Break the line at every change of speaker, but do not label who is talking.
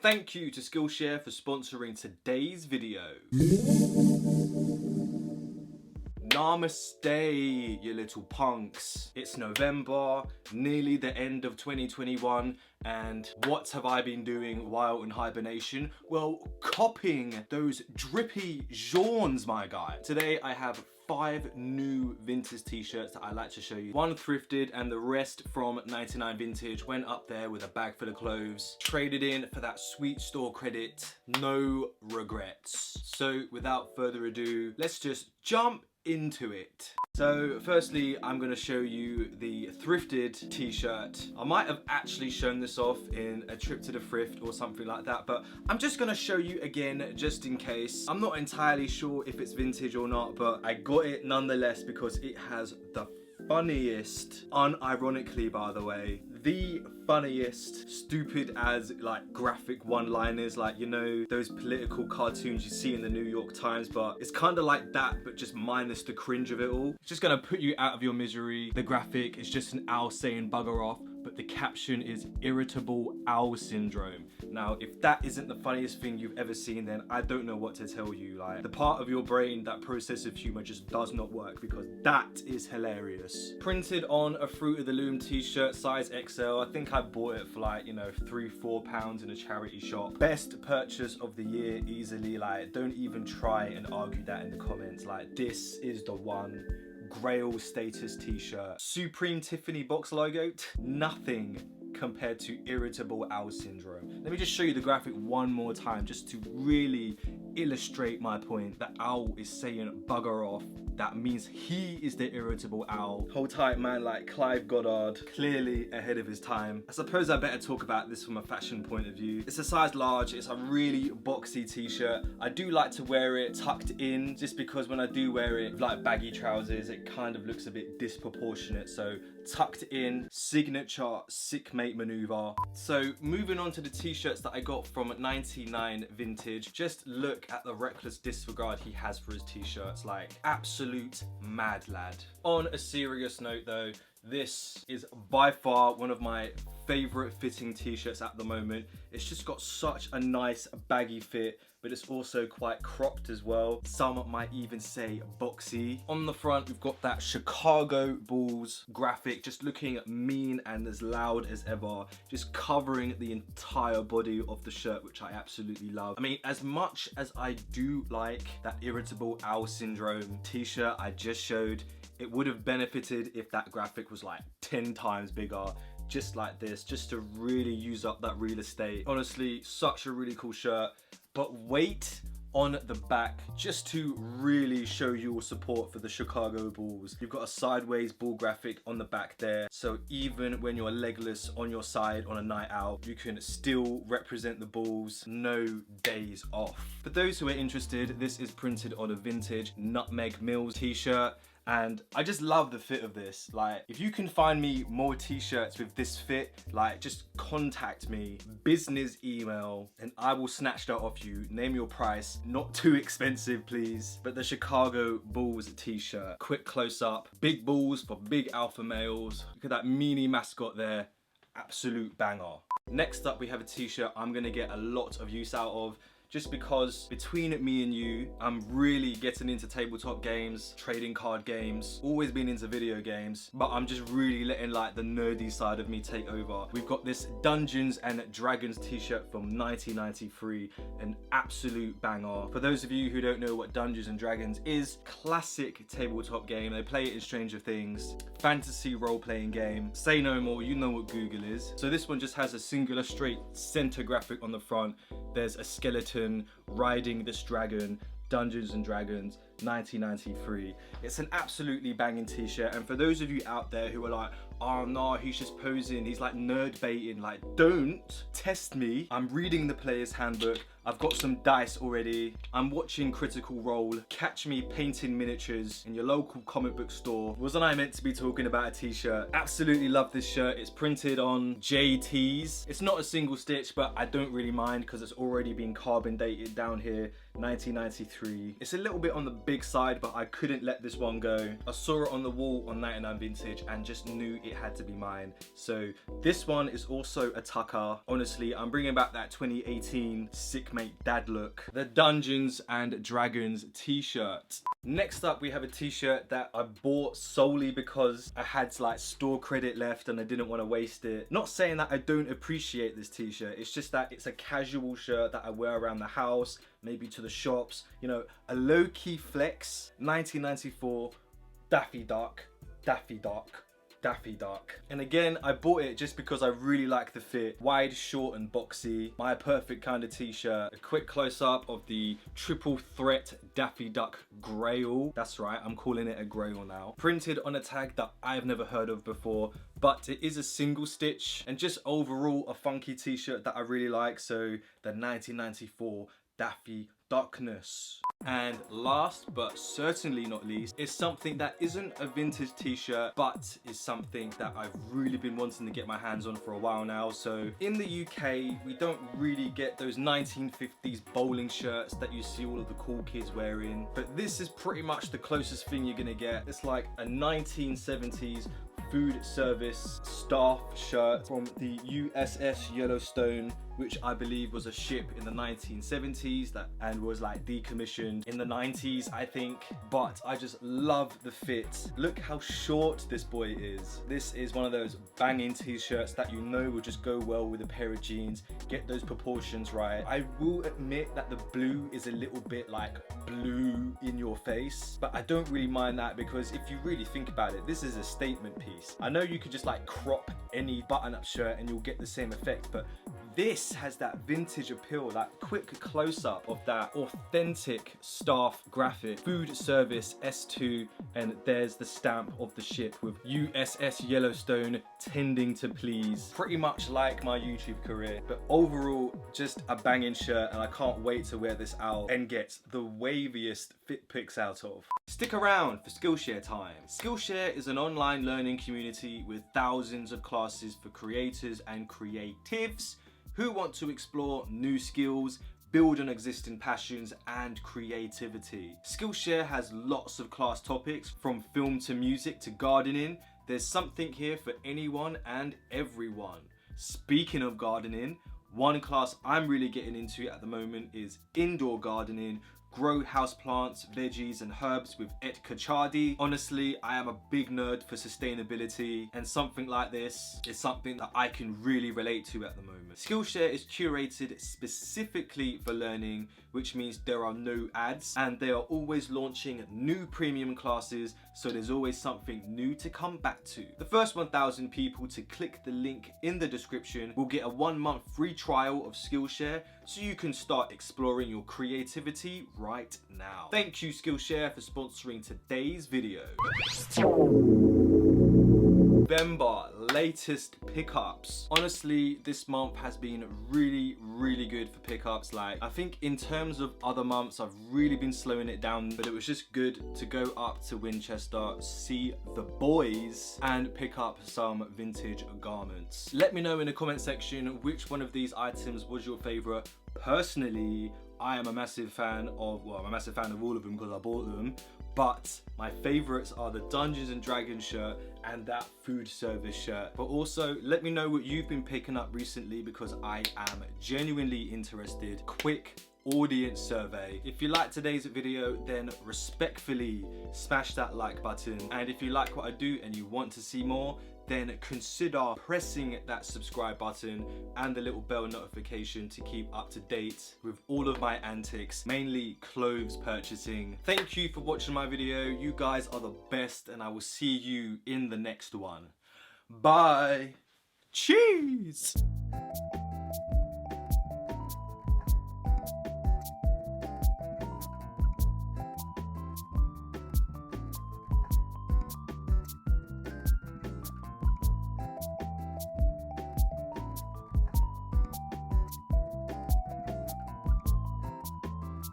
thank you to Skillshare for sponsoring today's video. Namaste, you little punks. It's November, nearly the end of 2021, and what have I been doing while in hibernation? Well, copying those drippy jaunes, my guy. Today I have 5 new vintage t-shirts that I like to show you. 1 thrifted and the rest from 99 Vintage. Went up there with a bag full of clothes, traded in for that sweet store credit, no regrets. So without further ado, let's just jump into it. So firstly, I'm going to show you the thrifted t-shirt. I might have actually shown this off in a trip to the thrift or something like that, but I'm just going to show you again just in case. I'm not entirely sure if it's vintage or not, but I got it nonetheless because it has the funniest, unironically by the way, the funniest, stupid as like graphic one-liners, like, you know, those political cartoons you see in the New York Times, but it's kind of like that, but just minus the cringe of it all. It's just gonna put you out of your misery. The graphic is just an owl saying bugger off, but the caption is irritable owl syndrome. Now, if that isn't the funniest thing you've ever seen, then I don't know what to tell you. Like, the part of your brain that processes humor just does not work, because that is hilarious. Printed on a Fruit of the Loom t-shirt, size XL. I think I bought it for like, you know, £3-4 in a charity shop. Best purchase of the year easily. Like, don't even try and argue that in the comments. Like, this is the one. Grail status t-shirt. Supreme Tiffany box logo. Nothing compared to irritable owl syndrome. Let me just show you the graphic one more time just to really illustrate my point. The owl is saying bugger off. That means he is the irritable owl. Hold tight, man, like Clive Goddard, clearly ahead of his time. I suppose I better talk about this from a fashion point of view. It's a size large, it's a really boxy t-shirt. I do like to wear it tucked in, just because when I do wear it with like baggy trousers, it kind of looks a bit disproportionate. So tucked in, signature sick mate maneuver. So moving on to the t-shirts that I got from 99 Vintage. Just look at the reckless disregard he has for his t-shirts. Like, absolute mad lad. On a serious note though, this is by far one of my favorite fitting t-shirts at the moment. It's just got such a nice baggy fit, but it's also quite cropped as well. Some might even say boxy. On the front, we've got that Chicago Bulls graphic, just looking mean and as loud as ever, just covering the entire body of the shirt, which I absolutely love. I mean, as much as I do like that irritable owl syndrome t-shirt I just showed, it would have benefited if that graphic was like 10 times bigger, just like this, just to really use up that real estate. Honestly, such a really cool shirt. But wait on the back, just to really show your support for the Chicago Bulls. You've got a sideways ball graphic on the back there, so even when you're legless on your side on a night out, you can still represent the Bulls, no days off. For those who are interested, this is printed on a vintage Nutmeg Mills t-shirt. And I just love the fit of this. Like, if you can find me more t-shirts with this fit, like, just contact me, business email, and I will snatch that off you. Name your price, not too expensive, please. But the Chicago Bulls t-shirt, quick close up, big balls for big alpha males. Look at that meanie mascot there, absolute banger. Next up, we have a t-shirt I'm gonna get a lot of use out of, just because between me and you, I'm really getting into tabletop games, trading card games, always been into video games, but I'm just really letting like the nerdy side of me take over. We've got this Dungeons and Dragons t-shirt from 1993, an absolute banger. For those of you who don't know what Dungeons and Dragons is, classic tabletop game. They play it in Stranger Things, fantasy role-playing game. Say no more, you know what Google is. So this one just has a singular straight center graphic on the front. There's a skeleton riding this dragon, Dungeons and Dragons 1993. It's an absolutely banging t-shirt, and for those of you out there who are like, oh no, he's just posing, he's like nerd baiting, like, don't test me. I'm reading the player's handbook, I've got some dice already, I'm watching Critical Role, catch me painting miniatures in your local comic book store. Wasn't I meant to be talking about a t-shirt? Absolutely love this shirt. It's printed on JTs. It's not a single stitch, but I don't really mind because it's already been carbon dated down here, 1993. It's a little bit on the big side, but I couldn't let this one go. I saw it on the wall on 99 Vintage and just knew it had to be mine. So this one is also a tucker. Honestly, I'm bringing back that 2018 sick mate dad look. The Dungeons and Dragons t-shirt. Next up, we have a t-shirt that I bought solely because I had like store credit left and I didn't want to waste it. Not saying that I don't appreciate this t-shirt, it's just that it's a casual shirt that I wear around the house, maybe to the shops, you know, a low-key flex. 1994 Daffy Duck, Daffy Duck, Daffy Duck. And again, I bought it just because I really like the fit. Wide, short and boxy. My perfect kind of t-shirt. A quick close-up of the triple threat Daffy Duck grail. That's right, I'm calling it a grail now. Printed on a tag that I've never heard of before, but it is a single stitch and just overall a funky t-shirt that I really like. So the 1994 Daffy Duckness. And last but certainly not least is something that isn't a vintage t-shirt but is something that I've really been wanting to get my hands on for a while now. So in the UK we don't really get those 1950s bowling shirts that you see all of the cool kids wearing, but this is pretty much the closest thing you're gonna get. It's like a 1970s food service staff shirt from the USS Yellowstone, which I believe was a ship in the 1970s and was like decommissioned in the 90s, I think. But I just love the fit. Look how short this boy is. This is one of those banging t-shirts that you know will just go well with a pair of jeans. Get those proportions right. I will admit that the blue is a little bit like blue in your face, but I don't really mind that because if you really think about it, this is a statement piece. I know you could just like crop any button-up shirt and you'll get the same effect, but this has that vintage appeal, that quick close-up of that authentic staff graphic, food service S2, and there's the stamp of the ship with USS Yellowstone tending to please. Pretty much like my YouTube career, but overall just a banging shirt, and I can't wait to wear this out and get the waviest fit pics out of. Stick around for Skillshare time. Skillshare is an online learning community with thousands of classes for creators and creatives who want to explore new skills, build on existing passions and creativity. Skillshare has lots of class topics from film to music to gardening. There's something here for anyone and everyone. Speaking of gardening, one class I'm really getting into at the moment is indoor gardening. Grow houseplants, veggies and herbs with Et Kachadi. Honestly, I am a big nerd for sustainability, and something like this is something that I can really relate to at the moment. Skillshare is curated specifically for learning, which means there are no ads, and they are always launching new premium classes, so there's always something new to come back to. The first 1,000 people to click the link in the description will get a 1-month free trial of Skillshare, so you can start exploring your creativity right now. Thank you Skillshare for sponsoring today's video. November, latest pickups. Honestly, this month has been really good for pickups. Like, I think in terms of other months, I've really been slowing it down, but it was just good to go up to Winchester, see the boys, and pick up some vintage garments. Let me know in the comment section which one of these items was your favorite. Personally, I am a massive fan of, well, I'm a massive fan of all of them because I bought them, but my favorites are the Dungeons and Dragons shirt and that food service shirt. But also, let me know what you've been picking up recently because I am genuinely interested. Quick audience survey. If you liked today's video, then respectfully smash that like button. And if you like what I do and you want to see more, then consider pressing that subscribe button and the little bell notification to keep up to date with all of my antics, mainly clothes purchasing. Thank you for watching my video. You guys are the best, and I will see you in the next one. Bye. Cheese.